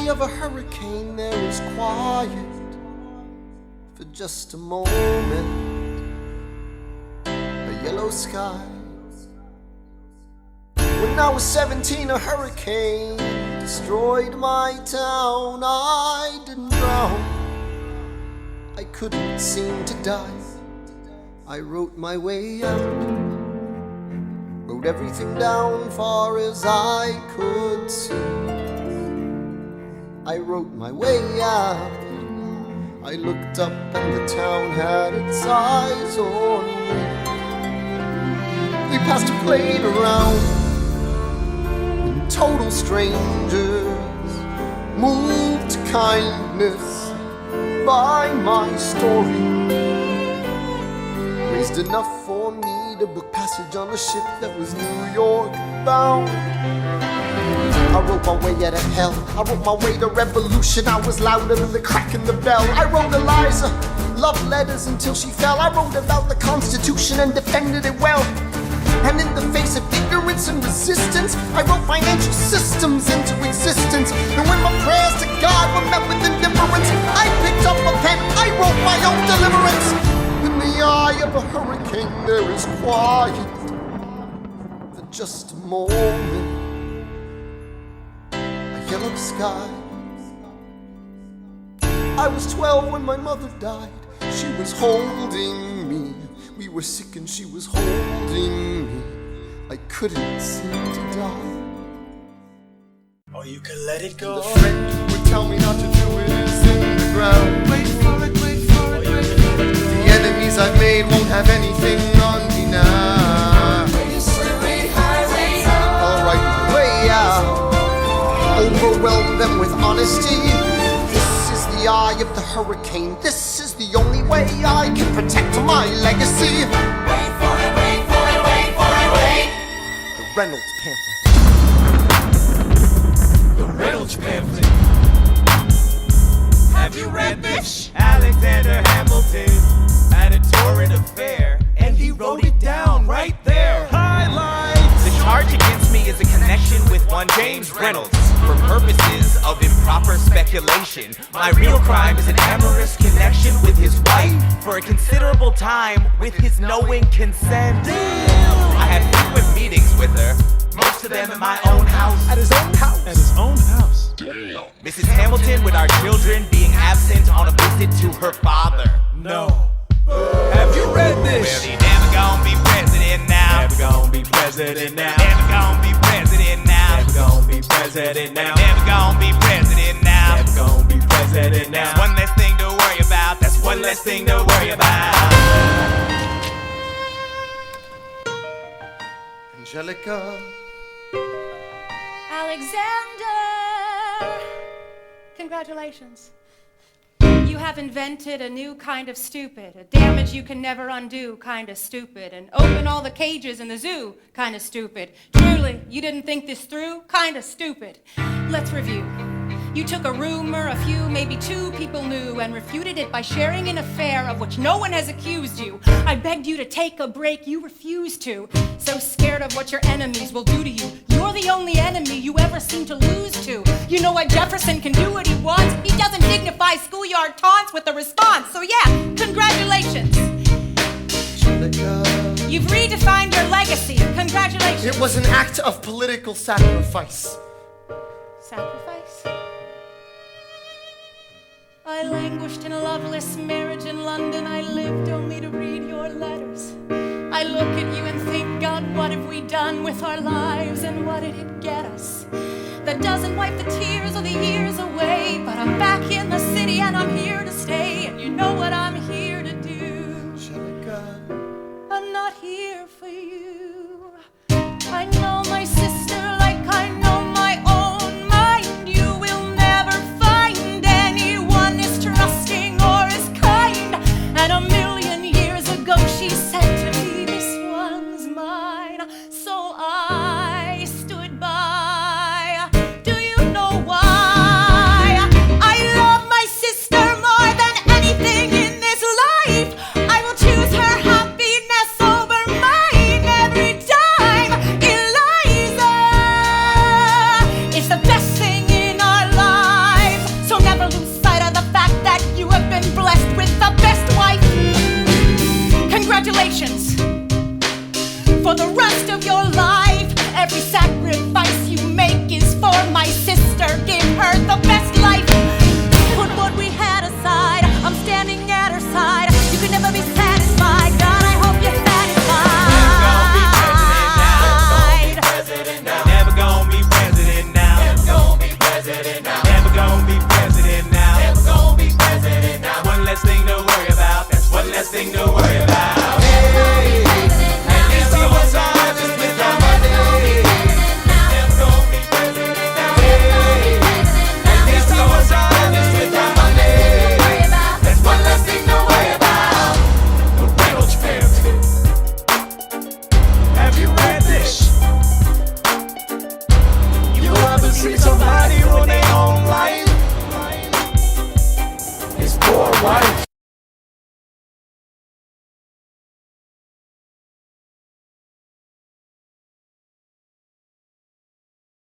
eye of a hurricane there is quiet for just a moment. A yellow sky. When I was 17, a hurricane destroyed my town. I didn't drown, I couldn't seem to die. I wrote my way out, wrote everything down far as I could see. I wrote my way out. I looked up and the town had its eyes on me. We passed a plate around, and total strangers moved to kindness by my story. Raised enough for me to book passage on a ship that was New York bound. I wrote my way out of hell, I wrote my way to revolution. I was louder than the crack in the bell. I wrote Eliza love letters until she fell. I wrote about the Constitution and defended it well. And in the face of ignorance and resistance, I wrote financial systems into existence. And when my prayers to God were met with indifference, I picked up a pen, I wrote my own deliverance. In the eye of a hurricane there is quiet for just a moment. A yellow sky. I was 12 when my mother died. She was holding me. We were sick and she was holding me. I couldn't seem to die. Or you could let it go. And the friend who would tell me not to do it is in the ground. Wait for it, wait for it, wait for it. The enemies I've made won't have anything on me now. I'll write my way out, overwhelm them with honesty. This is the eye of the hurricane. This is the only way I can protect my legacy. Wait for it, wait for it, wait for it, wait. The Reynolds Pamphlet. The Reynolds Pamphlet. Have you read this? Alexander Hamilton had a torrent affair, and he wrote it down right there. Highlights. The charge against me is a connection with one James Reynolds for purposes of improper speculation. My real crime is an amorous connection with his wife for a considerable time with his knowing consent. I had frequent meetings with her, most of them at my own house. At his own house. At his own house. Mrs. Hamilton with our children being absent on a visit to her father. No. Have you read Well, this? he never gonna be president now. Never gonna be president now. Never gonna be president now. Never gonna be president now. Never gonna be president now. Never gonna be president now. That's one less thing to worry about. That's one less thing to worry about. Angelica. Alexander, congratulations. You have invented a new kind of stupid, a damage you can never undo kind of stupid, and open all the cages in the zoo kind of stupid. Truly, you didn't think this through kind of stupid. Let's review. You took a rumor a few, maybe two people knew and refuted it by sharing an affair of which no one has accused you. I begged you to take a break, you refused to. So scared of what your enemies will do to you. You're the only enemy you ever seem to lose to. You know why Jefferson can do what he wants? He doesn't dignify schoolyard taunts with a response. So yeah, congratulations. Angelica. You've redefined your legacy. Congratulations. It was an act of political sacrifice. Sacrifice? I languished in a loveless marriage in London. I lived only to read your letters. I look at you and think, God, what have we done with our lives and what did it get us? That doesn't wipe the tears or the years away, but I'm back in the city and I'm here to stay, and you know what I'm here to do. Angelica. I'm not here for you.